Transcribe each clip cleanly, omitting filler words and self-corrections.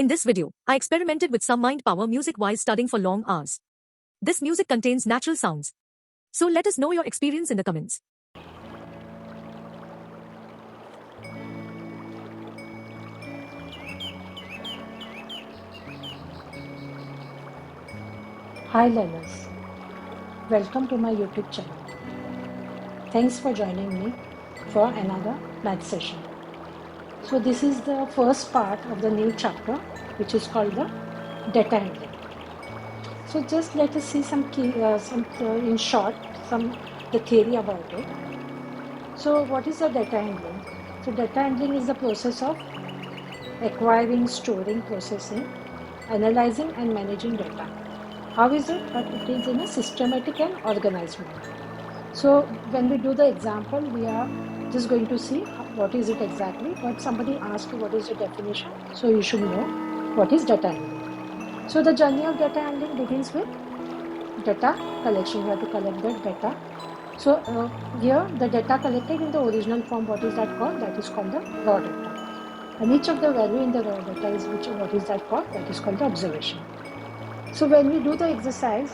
this video, I experimented with some mind power music while studying for long hours. This music contains natural sounds. So let us know your experience in the comments. Hi learners, welcome to my YouTube channel. Thanks for joining me for another math session. So this is the first part of the new chapter, which is called the data handling. So just let us see in short, the theory about it. So what is the data handling? So data handling is the process of acquiring, storing, processing, analyzing and managing data. How is it? That it is in a systematic and organized manner. So when we do the example, we are just going to see what is it exactly, but somebody asked you what is the definition, so you should know what is data handling. So the journey of data handling begins with data collection. You have to collect the data. So here the data collected in the original form, what is that called? That is called the raw data. And each of the value in the raw data is what is that called? That is called the observation. So when we do the exercise,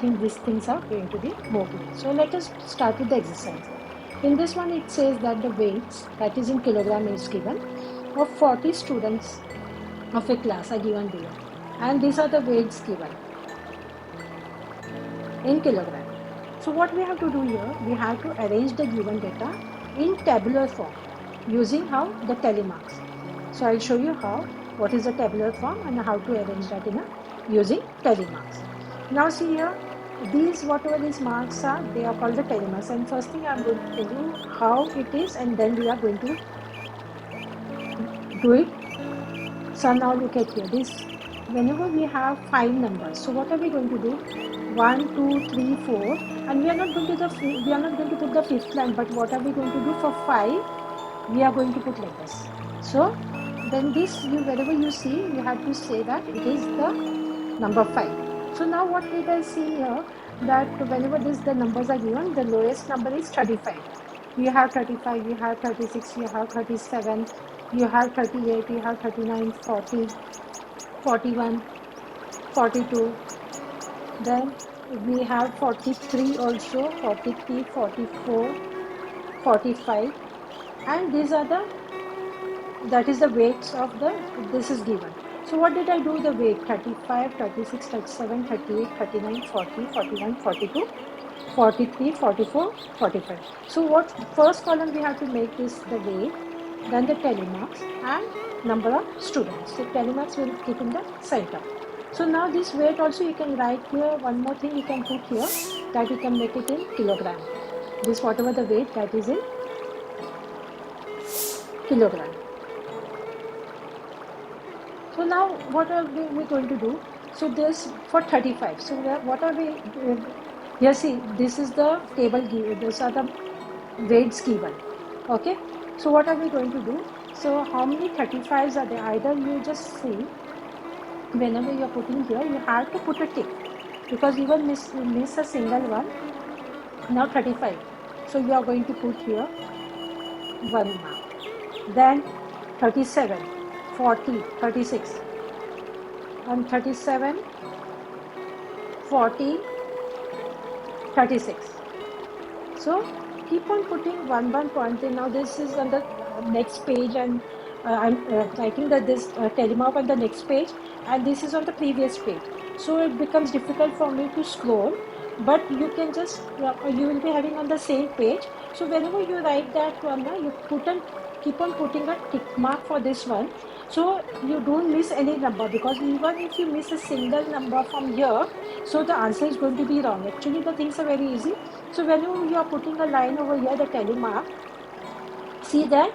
these things are going to be more clear. So let us start with the exercise. In this one, it says that the weights, that is in kilogram, is given of 40 students of a class are given below. And these are the weights given in kilogram. So what we have to do here, we have to arrange the given data in tabular form using how the telemarks. So I'll show you what is the tabular form and how to arrange that using telemarks. Now see here, whatever these marks are, they are called the telemarks. And first thing I'm going to tell you how it is, and then we are going to do it. So now look at here, whenever we have 5 numbers, so what are we going to do? 1, 2, 3, 4, and we are not going to put the fifth line, but what are we going to do for 5? We are going to put like this. So then wherever you see, you have to say that it is the number 5. So now what did I see here? That whenever the numbers are given, the lowest number is 35. You have 35, you have 36, you have 37, you have 38, you have 39, 40, 41, 42. Then we have 43 also, 43, 44, 45. And these are that is the weights of this is given. So what did I do? The weight 35, 36, 37, 38, 39, 40, 41, 42, 43, 44, 45. So what first column we have to make is the weight, then the telemarks and number of students. So telemarks will keep in the center. So now this weight also you can write here. One more thing you can put here, that you can make it in kilogram. This whatever the weight, that is in kilogram. So now what are we going to do? So this for 35. So what are we? Here see, this is the table given. These are the weights given. Okay. So what are we going to do? So how many 35s are there? Either you just see, whenever you are putting here, you have to put a tick, because you will miss a single one. Now 35. So you are going to put here 1 mark. Then 37, 40, 36. And 37, 40, 36. So keep on putting one point in. Now this is on the next page, and I'm writing this telemark on the next page, and this is on the previous page. So it becomes difficult for me to scroll, but you can just, you will be having on the same page. So whenever you write that one, you keep on putting a tick mark for this one. So you don't miss any number, because even if you miss a single number from here, so the answer is going to be wrong. Actually the things are very easy. So whenever you are putting a line over here, the telemark, see that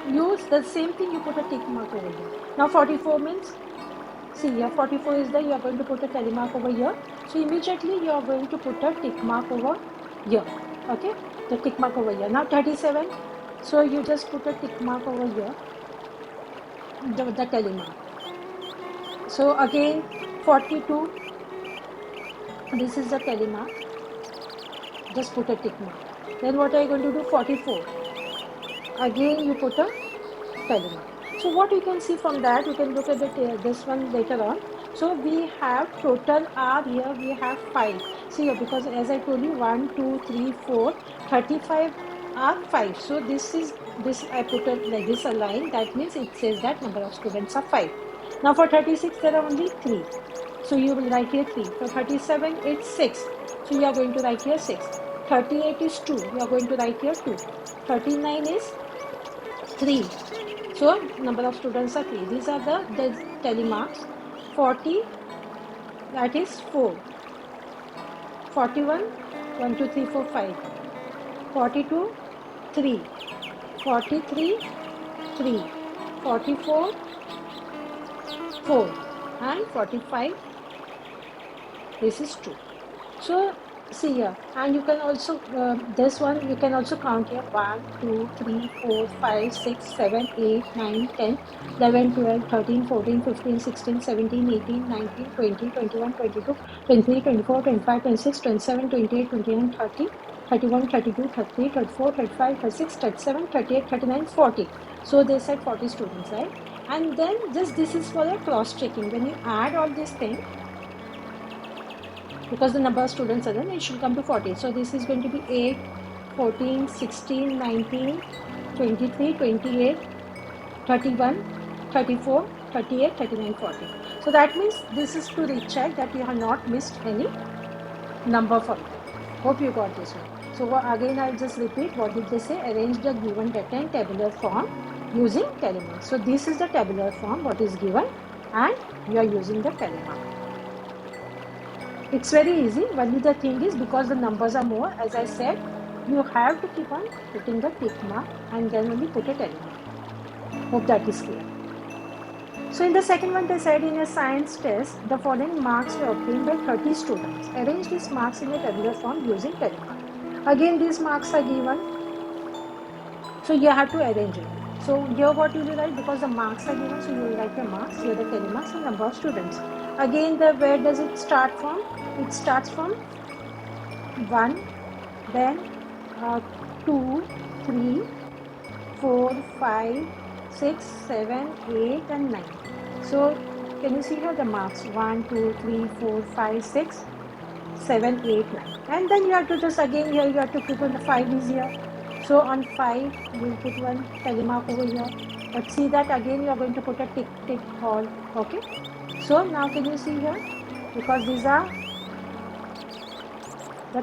use the same thing, you put a tick mark over here. Now 44 means, see here 44 is there, you are going to put a telemark over here. So immediately you are going to put a tick mark over here. Okay, the tick mark over here. Now 37, so you just put a tick mark over here, the telemark. So again 42, this is the telemark, just put a tick mark. Then what are you going to do? 44, again you put a telemark. So what you can see from that, you can look at this one later on. So we have total R here, we have 5. See here, because as I told you, 1, 2, 3, 4, 35 are 5. So this I put like this a line. That means it says that number of students are 5. Now for 36, there are only 3. So you will write here 3. For 37, it's 6. So you are going to write here 6. 38 is 2. You are going to write here 2. 39 is 3. So number of students are 3. These are the telemarks. 40, that is 4. 41, 1, 2, 3, 4, 5. 42, 3. 43, 3. 44, 4. And 45, this is 2. So see here, and you can also this one you can also count here 1, 2, 3, 4, 5, 6, 7, 8, 9, 10, 11, 12, 13, 14, 15, 16, 17, 18, 19, 20, 21, 22, 23, 24, 25, 26, 27, 28, 29, 30, 31, 32, 33, 34, 35, 36, 37, 38, 39, 40. So they said 40 students, right? And then this is for a cross checking. When you add all these things, because the number of students are there, it should come to 40. So this is going to be 8, 14, 16, 19, 23, 28, 31, 34, 38, 39, 40. So that means this is to recheck that you have not missed any number from them. Hope you got this one. So again, I'll just repeat. What did they say? Arrange the given data in tabular form using telemark. So this is the tabular form what is given, and you are using the telemark. It's very easy. Only the thing is, because the numbers are more, as I said, you have to keep on putting the tick mark and then only put a telemark. Hope that is clear. So in the second one, they said in a science test, the following marks were obtained by 30 students. Arrange these marks in a tabular form using telemark. Again, these marks are given. So you have to arrange it. So here what you will write, because the marks are given, so you will write the marks, here the telemarks and number of students. Again, where does it start from? It starts from 1, then 2, 3, 4, 5, 6, 7, 8 and 9. So can you see here the marks? 1, 2, 3, 4, 5, 6, 7, 8, 9. And then you have to just again here you have to put on the 5 is here. So on 5 you will put one telemark over here. But see that again you are going to put a tick tick all. Okay. So now can you see here? Because these are the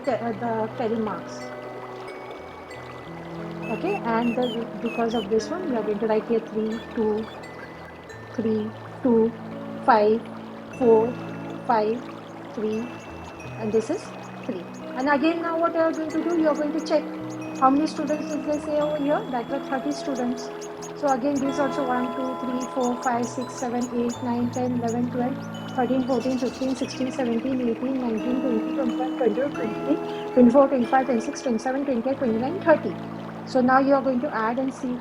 telemarks. Okay, and because of this one, we are going to write here 3, 2, 3, 2, 5, 4, 5, 3, and this is 3. And again, now what you are going to do, you are going to check how many students did they say over here? That were 30 students. So again, these also 1, 2, 3, 4, 5, 6, 7, 8, 9, 10, 11, 12, 13, 14, 15, 16, 17, 18, 19, 20, 21, 22, 23, 24, 25, 26, 27, 28, 29, 30. So now you are going to add and see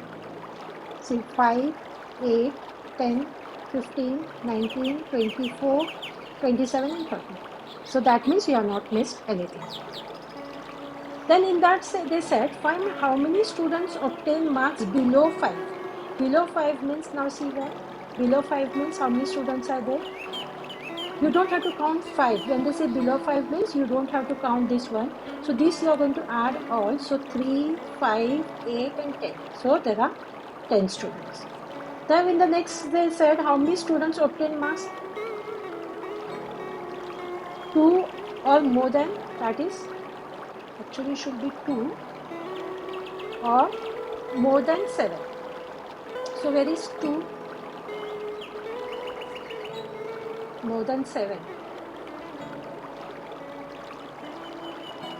5, 8, 10, 15, 19, 24, 27 and 30. So that means you have not missed anything. Then in that they said find how many students obtain marks below 5. Below 5 means, now see that, below 5 means how many students are there? You don't have to count 5. When they say below 5 means you don't have to count this one. So this you are going to add all. So 3, 5, 8 and 10. So there are 10 students. Then in the next they said how many students obtain marks 2 or more than, that is actually should be 2 or more than 7. So where is 2? More than 7.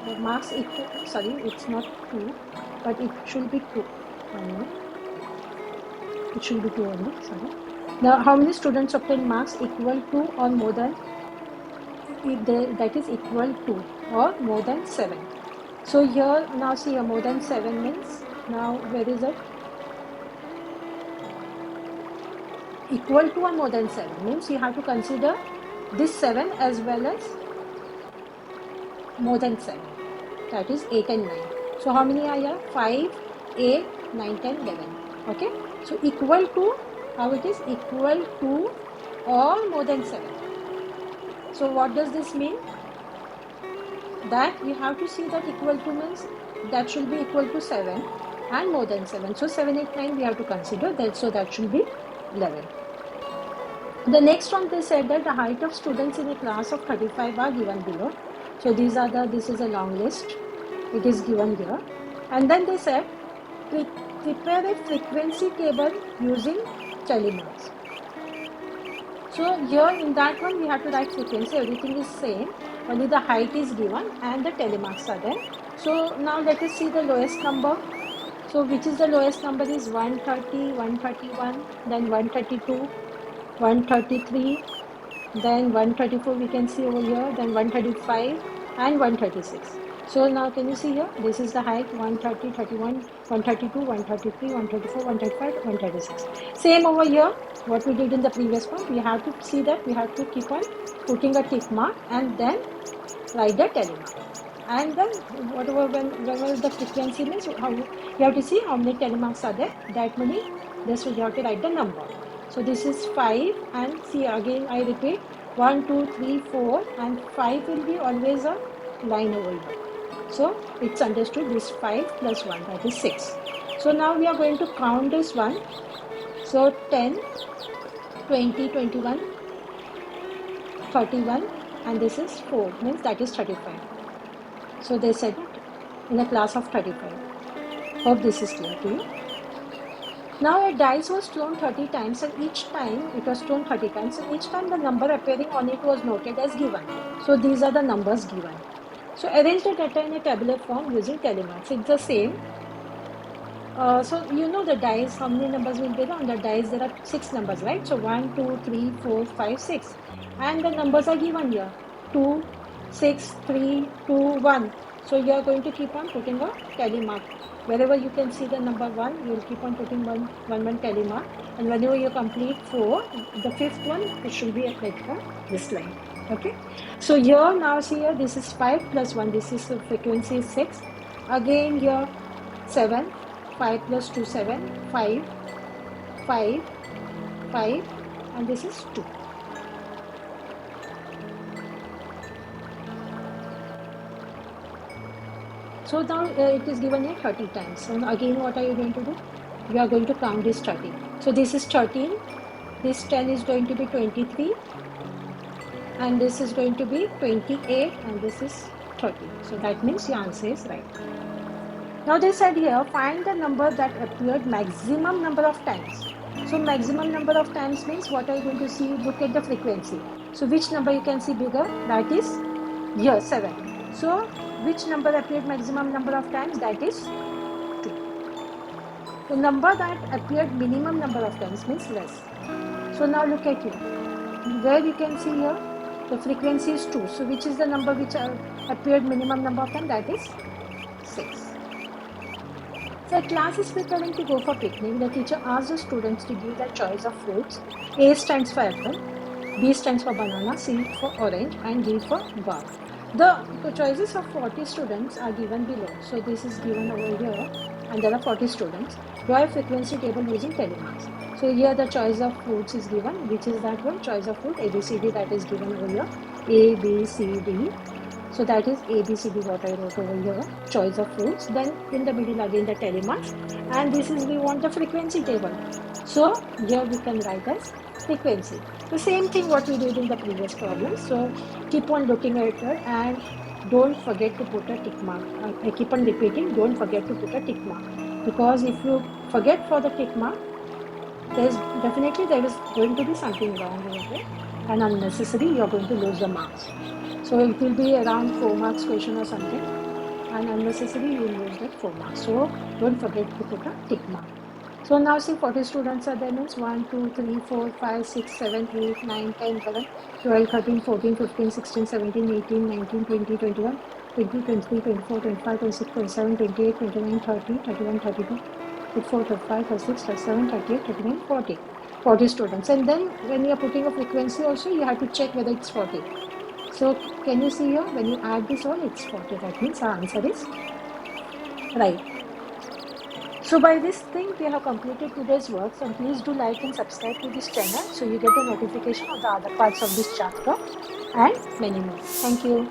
The marks equal, sorry, it's not 2, but it should be 2. It should be 2 only, sorry. Now, how many students obtain marks equal to or more than, that is equal to or more than 7. So here, now see here, more than 7 means, now where is it? Equal to or more than 7 means you have to consider this 7 as well as more than 7, that is 8 and 9. So how many are here? 5, 8, 9, 10, 11. Okay, so equal to how it is equal to or more than 7. So what does this mean? That we have to see that equal to means that should be equal to 7 and more than 7. So 7, 8, 9 we have to consider that, so that should be 11. The next one, they said that the height of students in a class of 35 are given below. So this is a long list. It is given here. And then they said, prepare a frequency table using telemarks. So here in that one, we have to write frequency. Everything is same. Only the height is given and the telemarks are there. So now let us see the lowest number. So which is the lowest number is 130, 131, then 132, 133, then 134 we can see over here, then 135 and 136. So now can you see here, this is the height 130, 31, 132, 133, 134, 135, 136. Same over here, what we did in the previous one, we have to see that we have to keep on putting a tick mark and then write the telemark. And then whatever whenever the frequency means, you have to see how many telemarks are there, that many, this you have to write the number. So this is 5, and see again I repeat 1, 2, 3, 4, and 5 will be always a line over here. So it's understood this 5 plus 1, that is 6. So now we are going to count this one. So 10, 20, 21, 31, and this is 4, means that is 35. So they said it in a class of 35. Hope this is clear to you. Now a dice was thrown 30 times, and each time it was thrown 30 times, and each time the number appearing on it was noted as given. So these are the numbers given. So arrange the data in a tabular form using telemarks. It's the same. So you know the dice, how many numbers will be there on the dice? There are 6 numbers, right? So 1, 2, 3, 4, 5, 6. And the numbers are given here. 2, 6, 3, 2, 1. So you are going to keep on putting a telemark. Wherever you can see the number 1, you will keep on putting one telemark. And whenever you complete 4, the 5th one, it should be like this line. Okay. So here now see here, this is 5 plus 1. This is the frequency is 6. Again here 7. 5 plus 2, 7. 5, 5, 5, and this is 2. So now it is given here 30 times. So again what are you going to do? You are going to count this 30. So this is 13, this 10 is going to be 23, and this is going to be 28, and this is 30. So that means your answer is right. Now they said here, find the number that appeared maximum number of times. So maximum number of times means what are you going to see? Look at the frequency. So which number you can see bigger? That is here 7. So which number appeared maximum number of times? That is 2. The number that appeared minimum number of times means less. So now look at here. Where you can see here, the frequency is 2. So which is the number which appeared minimum number of times? That is 6. So a class is preparing to go for picnic. The teacher asks the students to give their choice of fruits. A stands for apple, B stands for banana, C for orange, and D for guava. The choices of 40 students are given below. So this is given over here, and there are 40 students. Draw a frequency table using telemarks. So here the choice of fruits is given. Which is that one? Choice of fruit, A, B, C, D, that is given over here. A, B, C, D. So that is A, B, C, D, what I wrote over here, choice of fruits. Then in the middle again the telemarks, and this is we want the frequency table. So here we can write as frequency. The same thing what we did in the previous problem. So keep on looking at it and don't forget to put a tick mark. I keep on repeating, don't forget to put a tick mark, because if you forget for the tick mark, there is going to be something wrong over there, and unnecessary you are going to lose the marks. So it will be around 4 marks question or something, and unnecessary you will lose that 4 marks. So don't forget to put a tick mark. So now see 40 students are there, means 1, 2, 3, 4, 5, 6, 7, 8, 9, 10, 11, 12, 13, 14, 15, 16, 17, 18, 19, 20, 21, 22, 23, 24, 25, 26, 27, 28, 29, 30, 31, 32, 34, 35, 36, 37, 38, 39, 40. 40 students. And then when you are putting a frequency also, you have to check whether it's 40. So can you see here, when you add this all, it's 40. That means our answer is right. So by this thing, we have completed today's works, and please do like and subscribe to this channel so you get a notification of the other parts of this chapter and many more. Thank you.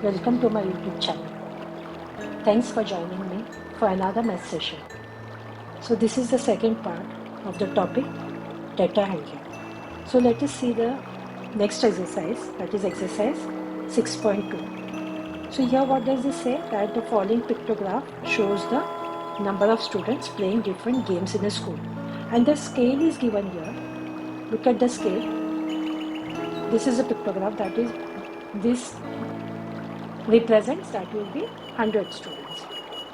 Welcome to my YouTube channel. Thanks for joining me for another math session. So this is the second part of the topic data handling. So let us see the next exercise, that is exercise 6.2. So here what does this say? That the following pictograph shows the number of students playing different games in a school. And the scale is given here. Look at the scale. This is a pictograph, that is, this represents that will be 100 students.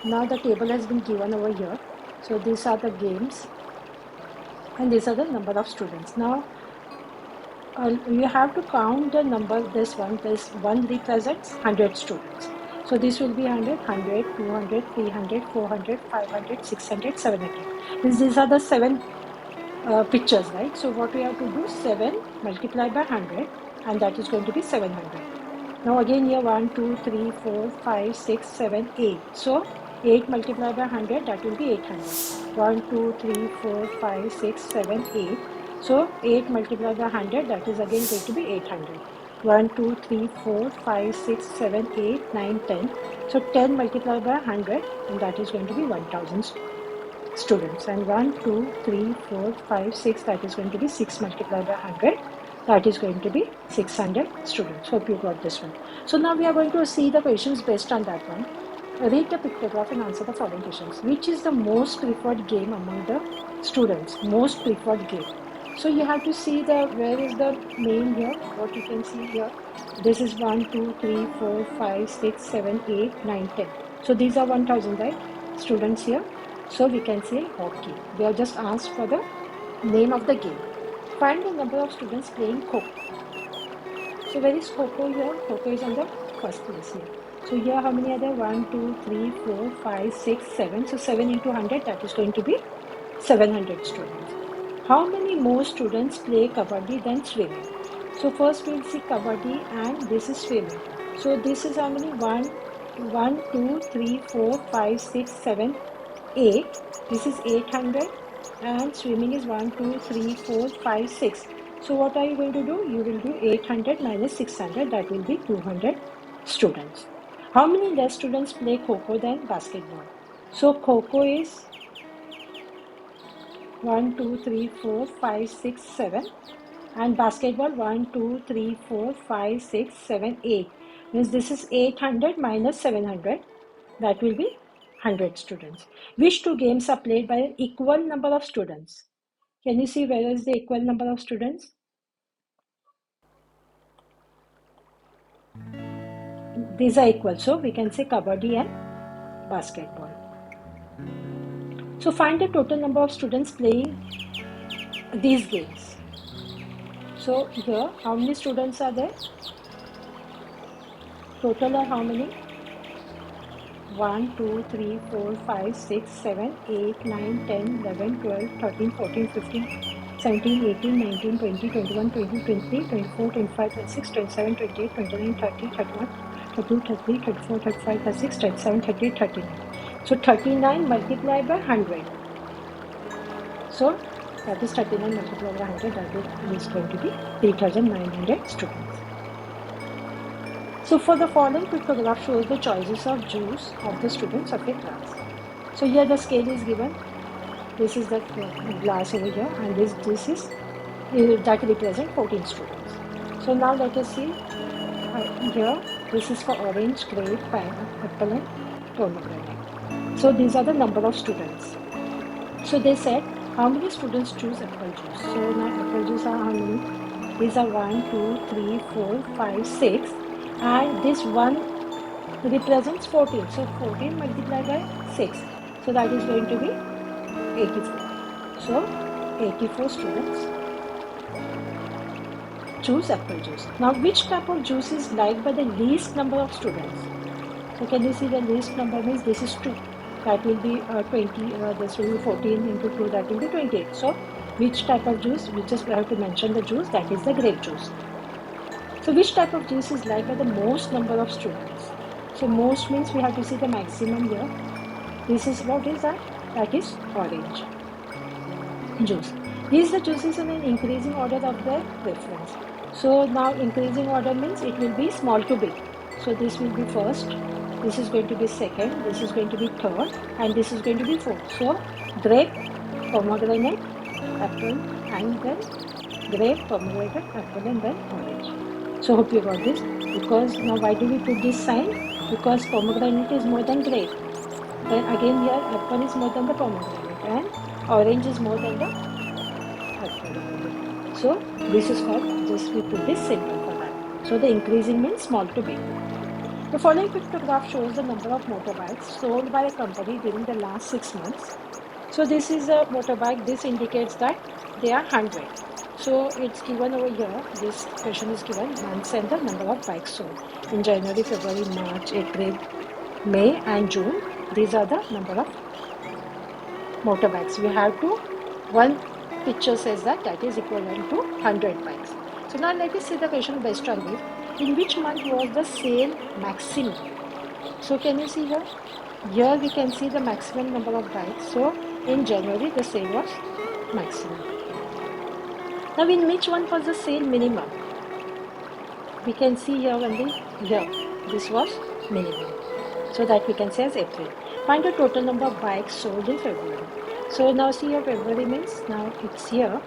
Now the table has been given over here. So these are the games and these are the number of students. Now you have to count the number. This one represents 100 students. So this will be 100, 100, 200, 300, 400, 500, 600, 700. These are the 7 pictures, right? So what we have to do, 7 multiplied by 100, and that is going to be 700. Now again here 1, 2, 3, 4, 5, 6, 7, 8. So 8 multiplied by 100, that will be 800. 1, 2, 3, 4, 5, 6, 7, 8. So 8 multiplied by 100, that is again going to be 800. 1, 2, 3, 4, 5, 6, 7, 8, 9, 10. So 10 multiplied by 100, and that is going to be 1000 students. And 1, 2, 3, 4, 5, 6, that is going to be 6 multiplied by 100. That is going to be 600 students. Hope you got this one. So now we are going to see the questions based on that one. Read the pictograph and answer the following questions. Which is the most preferred game among the students? Most preferred game. So you have to see where is the name here. What you can see here. This is 1, 2, 3, 4, 5, 6, 7, 8, 9, 10. So these are 1000, right? Students here. So we can say hockey. They are just asked for the name of the game. Find the number of students playing Kho-Kho. So where is Kho-Kho here? Kho-Kho is on the first place here. So here how many are there? 1, 2, 3, 4, 5, 6, 7. So 7 into 100, that is going to be 700 students. How many more students play Kabaddi than swimming? So first we will see Kabaddi and this is swimming. So this is how many? 1, 2, 3, 4, 5, 6, 7, 8. This is 800. And swimming is 1, 2, 3, 4, 5, 6. So what are you going to do? You will do 800 minus 600, that will be 200 students. How many less students play Kho-Kho than basketball? So Kho-Kho is 1, 2, 3, 4, 5, 6, 7. And basketball 1, 2, 3, 4, 5, 6, 7, 8. Means this is 800 minus 700. That will be 100 students. Which two games are played by an equal number of students? Can you see where is the equal number of students? These are equal. So we can say Kabaddi and basketball. So find the total number of students playing these games. So here, how many students are there? Total are how many? 1, 2, 3, 4, 5, 6, 7, 8, 9, 10, 11, 12, 13, 14, 15, 17, 18, 19, 20, 21, 22, 23, 24, 25, 26, 27, 28, 29, 30, 31, 32, 33, 34, 35, 36, 37, 38, 39. So 39 multiplied by 100. So that is 39 multiplied by 100, that is going to be 3900 students. So for the following pictograph shows the choices of juice of the students of a class. So here the scale is given. This is the glass over here, and this is that represents 14 students. So now let us see here. This is for orange, grape, apple, and pomegranate. So these are the number of students. So they said how many students choose apple juice. So now apple juice are how many? These are 1, 2, 3, 4, 5, 6. And this 1 represents 14. So 14 multiplied by 6. So that is going to be 84. So 84 students choose apple juice. Now which type of juice is liked by the least number of students? So can you see the least number means this is 2. That will be 20. This will be 14 into 2. That will be 28. So which type of juice? We just have to mention the juice. That is the grape juice. So which type of juice is liked by the most number of students? So most means we have to see the maximum here. This is what is that? That is orange juice. These are the juices in an increasing order of their preference. So now increasing order means it will be small to big. So this will be first, this is going to be second, this is going to be third, and this is going to be fourth. So grape, pomegranate, apple, and then grape, pomegranate, apple, and then orange. So hope you got this. Because now why do we put this sign? Because pomegranate is more than grape. Then again here apple is more than the pomegranate and orange is more than the apple. So this is called, just we put this symbol for that. So the increasing means small to big. The following pictograph shows the number of motorbikes sold by a company during the last 6 months. So this is a motorbike. This indicates that they are 100. So it's given over here. This question is given months and the number of bikes sold in January, February, March, April, May, and June. These are the number of motorbikes. We have to, one picture says that that is equivalent to 100 bikes. So now let us see the question based on this. In which month was the sale maximum? So can you see here? Here we can see the maximum number of bikes. So in January the sale was maximum. Now in which one was the sale minimum? We can see here only here. This was minimum. So that we can say as April. Find the total number of bikes sold in February. So now see here February means now it's here.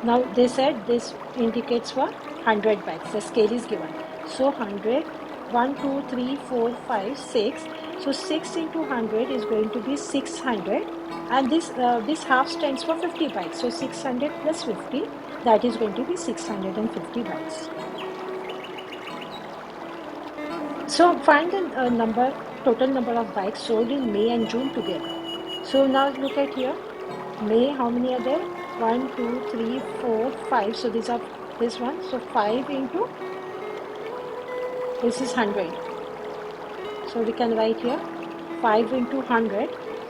Now they said this indicates for 100 bikes. The scale is given. So 100, 1, 2, 3, 4, 5, 6. So 6 into 100 is going to be 600. And this half stands for 50 bikes. So 600 plus 50, that is going to be 650 bikes. So find the total number of bikes sold in May and June together. So now look at here. May, how many are there? 1, 2, 3, 4, 5. So these are this one. So 5 into this is 100. So we can write here 5 into 100,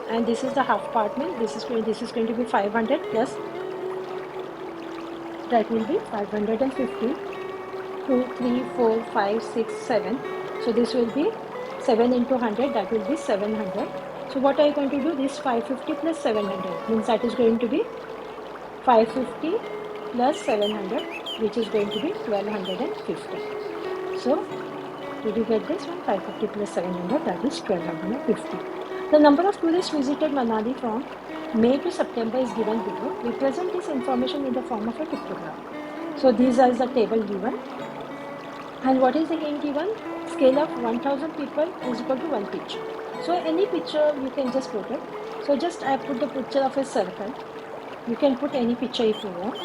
and this is the half compartment. This is going to be 500 plus that will be 550. 2, 3, 4, 5, 6, 7. So this will be 7 into 100. That will be 700. So what are you going to do? This 550 plus 700 means that is going to be 550 plus 700, which is going to be 1250. So did you get this one? 550 plus 700, that is 1250. The number of tourists visited Manali from May to September is given below. Represent this information in the form of a pictogram. So these are the table given. And what is the hint given? Scale of 1000 people is equal to one picture. So any picture you can just put it. So just I put the picture of a circle. You can put any picture if you want.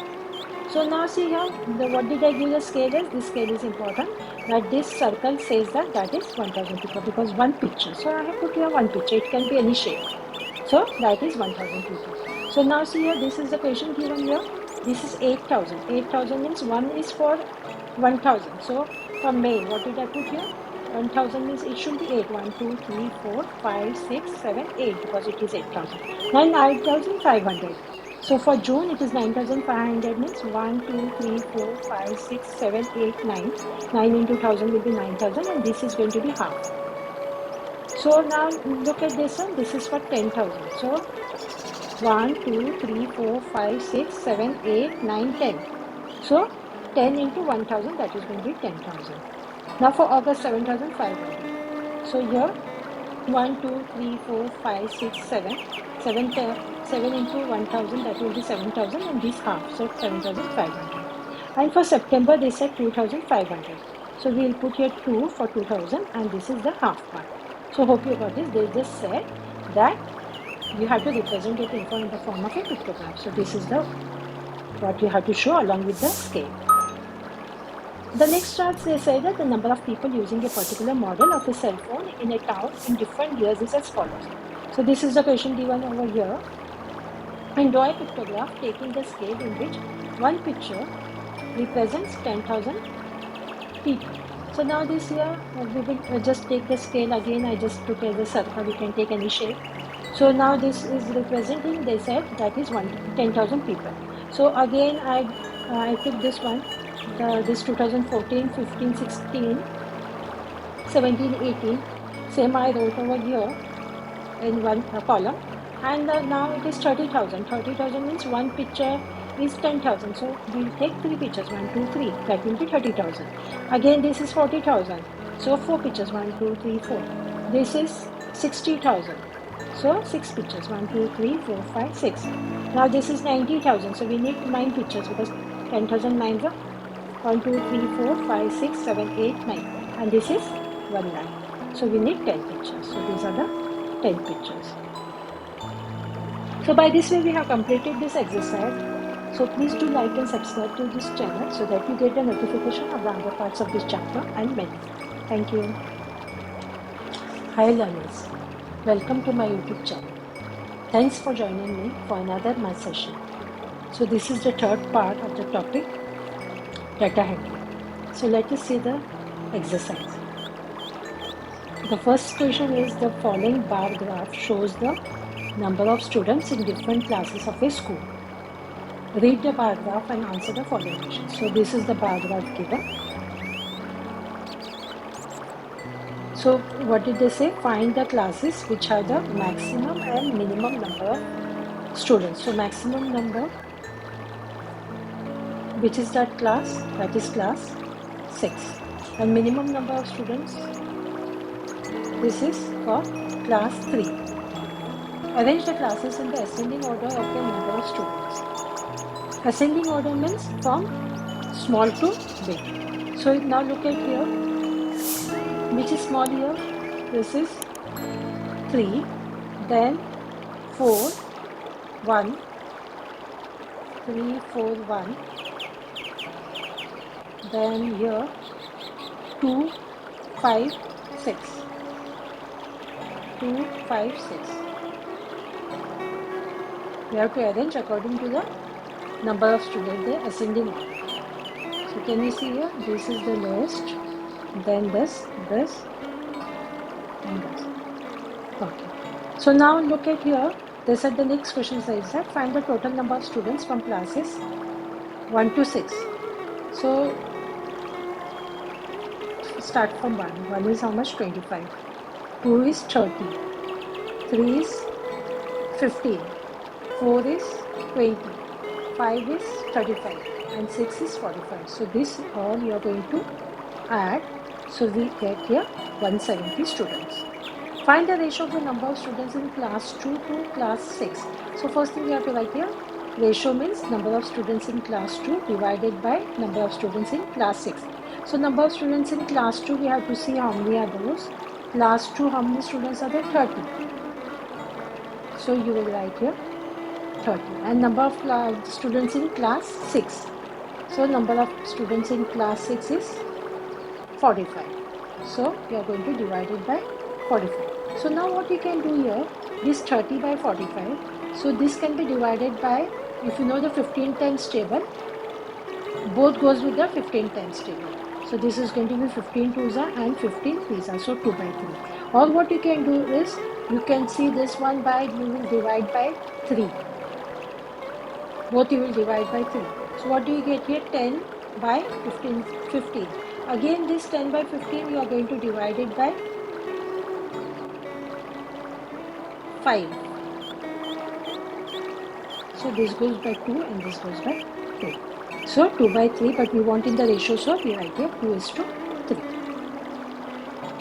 So now see here, what did I give the scale is? This scale is important. That this circle says that is 1000 people because one picture. So I have put here one picture. It can be any shape. So that is 1000 people. So now see here, this is the question given here. This is 8000. 8000 means 1 is for 1000. So for May, what did I put here? 1000 means it should be 8. 1, 2, 3, 4, 5, 6, 7, 8 because it is 8000. Now 9500. So for June, it is 9500 means 1, 2, 3, 4, 5, 6, 7, 8, 9. 9 into 1000 will be 9000 and this is going to be half. So now look at this one. This is for 10,000. So 1, 2, 3, 4, 5, 6, 7, 8, 9, 10. So 10 into 1000, that is going to be 10,000. Now for August, 7,500. So here 1, 2, 3, 4, 5, 6, 7. 7 into 1000, that will be 7000 and this half, so 7500. And for September they said 2500. So we will put here 2 for 2000 and this is the half part. So hope you got this. They just said that you have to represent it in the form of a pictogram. So this is what you have to show along with the scale. The next chart, they say that the number of people using a particular model of a cell phone in a town in different years is as follows. So this is the question given over here. And draw a pictograph taking the scale in which one picture represents 10,000 people. So now this here, we will just take the scale again. I just took as a circle. You can take any shape. So now this is representing, they said that is 10,000 people. So again, I took this one. This 2014, 15, 16, 17, 18. Same I wrote over here in one column. And now it is 30,000. 30,000 means one picture is 10,000. So we'll take 3 pictures, 1, 2, 3. That will be 30,000. Again, this is 40,000. So 4 pictures, 1, 2, 3, 4. This is 60,000. So 6 pictures, 1, 2, 3, 4, 5, 6. Now this is 90,000. So we need 9 pictures because 10,000 9s are 1, 2, 3, 4, 5, 6, 7, 8, 9. And this is 1 lakh. So we need 10 pictures. So these are the 10 pictures. So by this way we have completed this exercise. So please do like and subscribe to this channel so that you get a notification of the other parts of this chapter and many. Thank you. Hi learners, welcome to my YouTube channel. Thanks for joining me for another math session. So this is the third part of the topic, data handling. So let us see the exercise. The first question is the following bar graph shows the number of students in different classes of a school. Read the bar graph and answer the following questions. So this is the bar graph given. So what did they say? Find the classes which have the maximum and minimum number of students. So maximum number, which is that class? That is class 6. And minimum number of students, this is for class 3. Arrange the classes in the ascending order of the number of students. Ascending order means from small to big. So now look at here. Which is small here? This is 3, then 4, 1, 3, 4, 1. Then here 2, 5, 6. 2, 5, 6. We have to arrange according to the number of students, the ascending order. So can you see here? This is the lowest, then this, and this. Okay. So now look at here. They said the next question says that find the total number of students from classes 1 to 6. So start from 1. 1 is how much? 25. 2 is 30. 3 is 15. 4 is 20. 5 is 35. And 6 is 45. So this all you are going to add. So we get here 170 students. Find the ratio of the number of students in class 2 to class 6. So first thing we have to write here, ratio means number of students in class 2 divided by number of students in class 6. So number of students in class 2, we have to see how many are those. Class 2, how many students are there? 30. So you will write here 30. And number of students in class 6. So number of students in class 6 is 45. So you are going to divide it by 45. So now what you can do here, this 30 by 45. So this can be divided by, if you know the 15 times table, both goes with the 15 times table. So this is going to be 15 twos and 15 threes, so 2 by 3. Or what you can do is, you can see this one by, you will divide by 3. Both you will divide by 3. So what do you get here? 10 by 15. 15. Again this 10 by 15 you are going to divide it by 5. So this goes by 2 and this goes by 2. So 2 by 3, but we want in the ratio, so we write here 2 is to 3.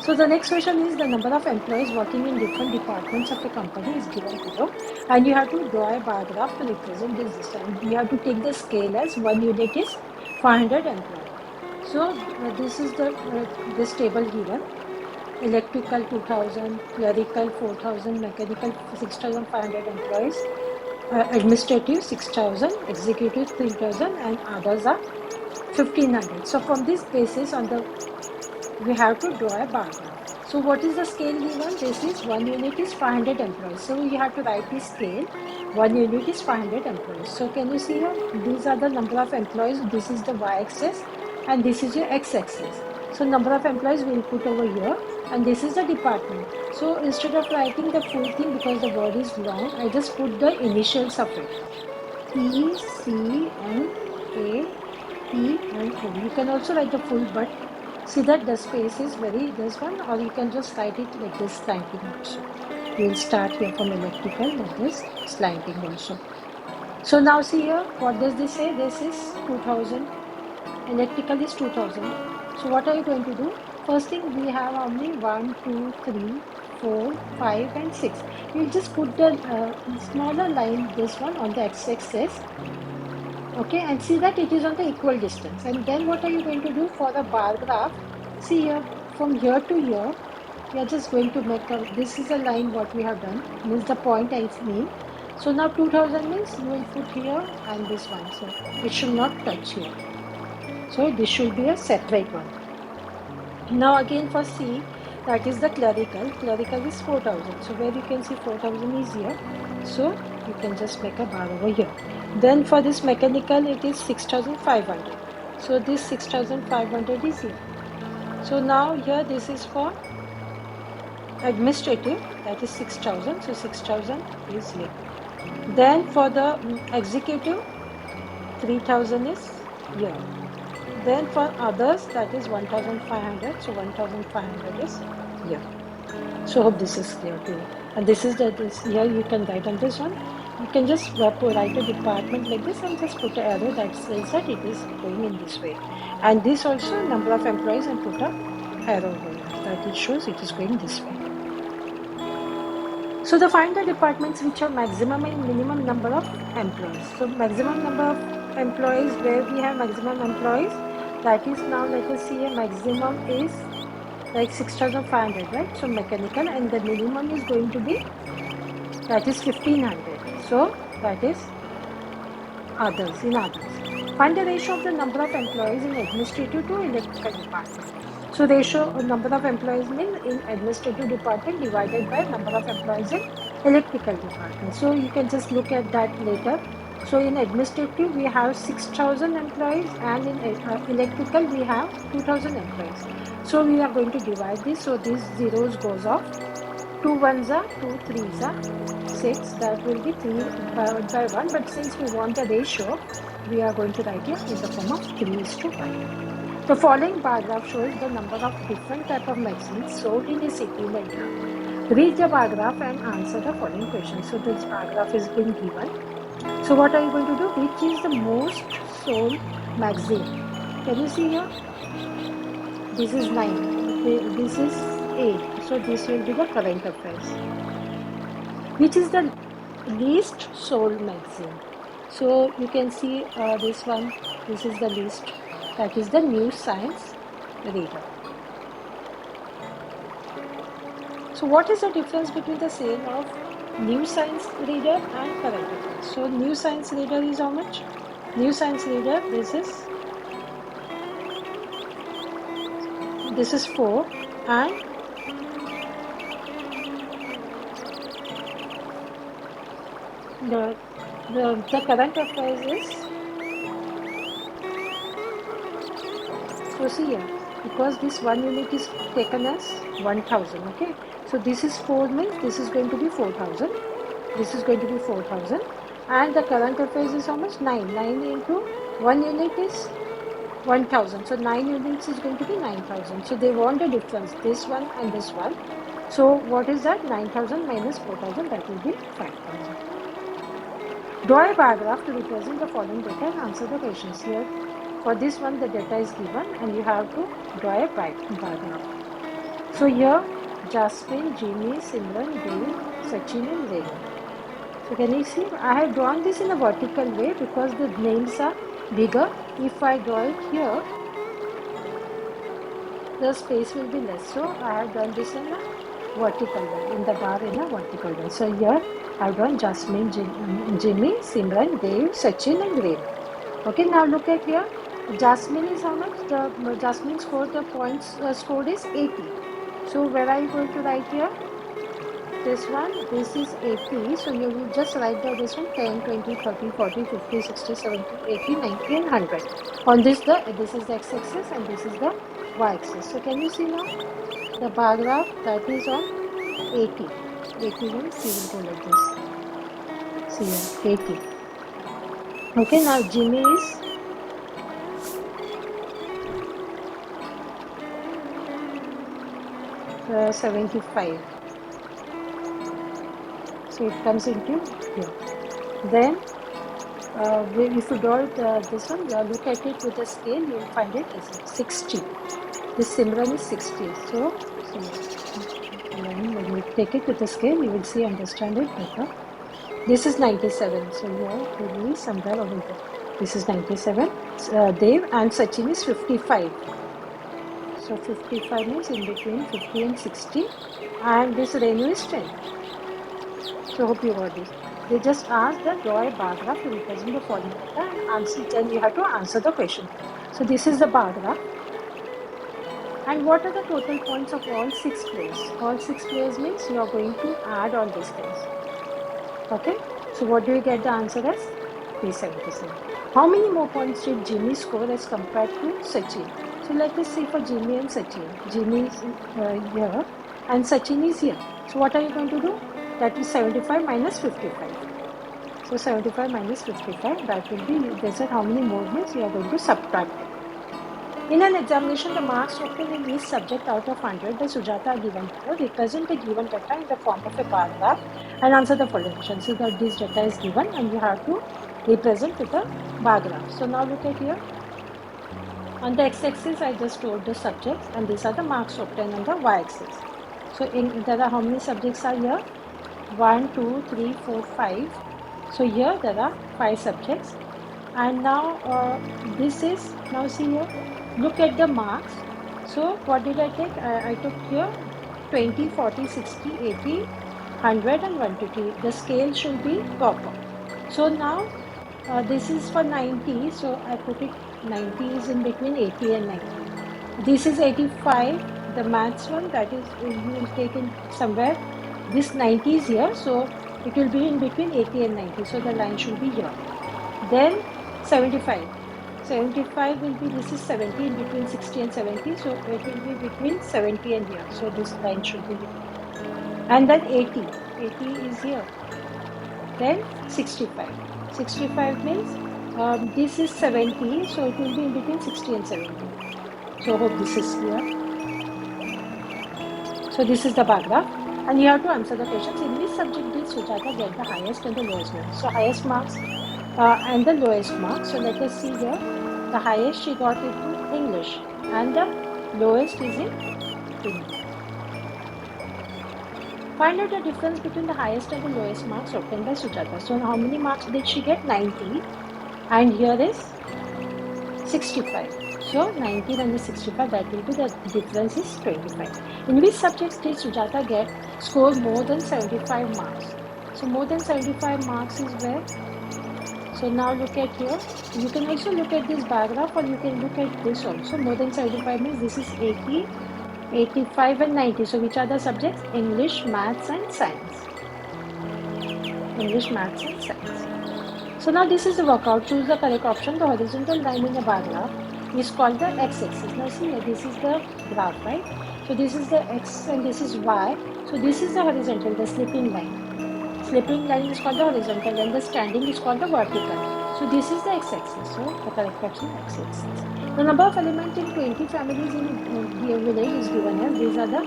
So the next question is the number of employees working in different departments of a company is given below, and you have to draw a bar graph to represent this distance. You have to take the scale as 1 unit is 500 employees. So this is the this table given. Electrical 2000, clerical 4000, mechanical 6500 employees, administrative 6000, executive 3000, and others are 1500. So from this basis we have to draw a bar graph. So what is the scale given? This is 1 unit is 500 employees. So you have to write the scale. 1 unit is 500 employees. So can you see here? These are the number of employees. This is the y-axis and this is your x-axis. So number of employees we will put over here, and this is the department. So instead of writing the full thing because the word is long, I just put the initials of it. E, C, N, A, P and O. You can also write the full, but see that the space is this one, or you can just write it like this, slanting also. We will start here from electrical like this, slanting also. So now see here, what does this say? This is 2000. Electrical is 2000. So what are you going to do? First thing, we have how many? 1, 2, 3, 4, 5 and 6. You just put the smaller line, this one, on the x-axis. Okay, and see that it is on the equal distance. And then what are you going to do for the bar graph? See here, from here to here, we are just going to make a, this is a line what we have done, means the point I mean. So now 2000 means you will put here and this one. So it should not touch here. So this should be a separate one. Now again for C, that is the clerical. Clerical is 4000. So where you can see 4000 is here. So you can just make a bar over here. Then for this mechanical, it is 6500. So this 6500 is here. So now here this is for administrative, that is 6000. So 6000 is here. Then for the executive, 3000 is here. Then for others, that is 1500. So 1500 is here. So hope this is clear to you. And this is this here you can write on this one. You can just write a department like this and just put an arrow that says that it is going in this way. And this also number of employees and put a arrow over here that it shows it is going this way. So the find the departments which have maximum and minimum number of employees. So maximum number of employees, where we have maximum employees, that is now let us see a maximum is like 6500, right? So mechanical, and the minimum is going to be, that is 1500. So that is others, in others. Find the ratio of the number of employees in administrative to electrical department. So ratio of number of employees means in administrative department divided by number of employees in electrical department. So you can just look at that later. So in administrative we have 6000 employees, and in electrical we have 2000 employees. So we are going to divide this. So these zeros goes off. 2 ones are 2, 3s are 6. That will be 3 by 1. But since we want a ratio, we are going to write here in the form of 3:1. The following bar graph shows the number of different type of medicines sold in a city in India. Read the bar graph and answer the following questions. So this bar graph is being given. So what are you going to do? Which is the most sold magazine? Can you see here? This is 9. This is 8. So this will be the current affairs. Which is the least sold magazine? So you can see this one. This is the least. That is the New Science Reader. So what is the difference between the sale of New Science Reader and current affairs? So New Science Reader is how much? New Science Reader, this is 4, and the current affairs is, so see here, because this 1 unit is taken as 1000, okay? So this is 4 means this is going to be 4000. This is going to be 4000. And the current affairs is how much? 9. 9 into 1 unit is 1000. So 9 units is going to be 9000. So they want the difference, this one and this one. So what is that? 9000 minus 4000, that will be 5000. Draw a bar graph to represent the following data and answer the questions here. For this one, the data is given and you have to draw a bar graph. So here, Jasmine, Jimmy, Simran, Dave, Sachin and Renu. So can you see? I have drawn this in a vertical way because the names are bigger. If I draw it here, the space will be less. So I have done this in a vertical way, in the bar in a vertical way. So here I have drawn Jasmine, Jimmy, Simran, Dave, Sachin and Renu. Okay, now look at here. Jasmine is how much? Jasmine scored, the points scored is 80. So where are you going to write here? This one, this is 80. So you will just write down this one 10, 20, 30, 40, 50, 60, 70, 80, 90 and 100. On this is the x-axis and this is the y-axis. So can you see now? The bar graph that is on 80. 80 means you will go like this. See here, 80. Okay, now Jimmy is 75. So it comes into here. Then if you draw this one, look at it with a scale, you will find it as 60. This Simran is 60. So when you take it with a scale, you will see, understand it better. This is 97. So here it will be somewhere over here. This is 97. Dev and Sachin is 55. So 55 means in between 50 and 60. And this Renu is 10. So hope you got this. They just asked the draw a bar graph to represent the following data and answer. Then you have to answer the question. So this is the bar graph. And what are the total points of all 6 players? All 6 players means you are going to add all these things. Okay. So what do you get the answer as? 377. How many more points did Jimmy score as compared to Sachin? So let us see for Jimmy and Sachin. Jimmy is here and Sachin is here. So what are you going to do? That is 75 minus 55. So 75 minus 55, that will be, they said how many more means you are going to subtract it. In an examination, the marks obtained in each subject out of 100 by Sujata are given below. Represent the given data in the form of a bar graph and answer the following question. See that this data is given and you have to represent with a bar graph. So now look at here. On the x-axis, I just told the subjects and these are the marks obtained on the y-axis. So there are how many subjects are here? 1, 2, 3, 4, 5. So here there are 5 subjects. And now this is, now see here, look at the marks. So what did I take? I took here 20, 40, 60, 80, 100 and 120. The scale should be proper. So now this is for 90. So I put it 90 is in between 80 and 90. This is 85. The maths one, that is you will take in somewhere. This 90 is here. So it will be in between 80 and 90. So the line should be here. Then 75. 75 will be, this is 70 in between 60 and 70. So it will be between 70 and here. So this line should be here. And then 80. 80 is here. Then 65. 65 means this is 70. So it will be in between 60 and 70. So hope this is clear. So this is the bar graph. And you have to answer the questions. In which subject did Sujata get the highest and the lowest marks? So highest marks and the lowest marks. So let us see here. The highest she got it in English and the lowest is in Hindi. Find out the difference between the highest and the lowest marks obtained by Sujata. So how many marks did she get? 90. And here is 65. So 19 and the 65, that will be the difference is 25. In which subjects did Sujata get score more than 75 marks? So more than 75 marks is where? So now look at here. You can also look at this bar graph or you can look at this also. More than 75 means this is 80, 85 and 90. So which are the subjects? English, maths and science. English, maths and science. So now this is the workout. Choose the correct option. The horizontal line in the bar graph is called the x-axis. Now see here, this is the graph, right? So this is the x and this is y. So this is the horizontal, the slipping line. Slipping line is called the horizontal and the standing is called the vertical. So this is the x-axis. So the correct option is x-axis. The number of elements in 20 families in the village is given here. These are the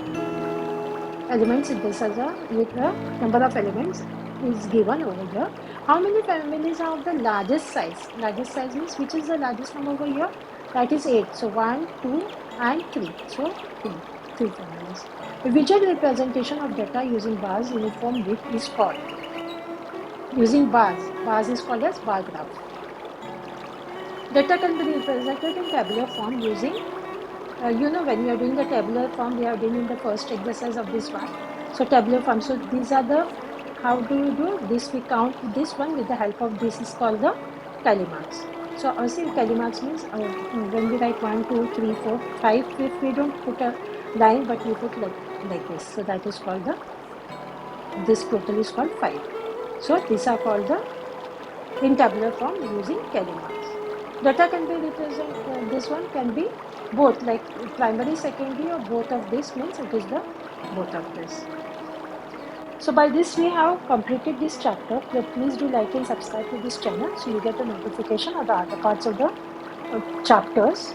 elements. This is the number of elements is given over here. How many families are of the largest size? Largest size means which is the largest number over here? That is 8. So 1, 2 and 3. So 3 families. A visual representation of data using bars uniform width is called. Using bars. Bars is called as bar graph. Data can be represented in tabular form using, when you are doing the tabular form, we have done in the first exercise of this one. So tabular form. So these are the, how do you do this? We count this one with the help of this is called the tally marks. So see, tally marks means when we write 1, 2, 3, 4, 5, if we don't put a line but we put like this. So that is called the, this total is called 5. So these are called the in tabular form using tally marks. Data can be represented, this one can be both like primary, secondary or both of this means it is the both of this. So by this we have completed this chapter. Please do like and subscribe to this channel so you get the notification of the other parts of the chapters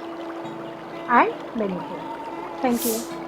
and many more. Thank you.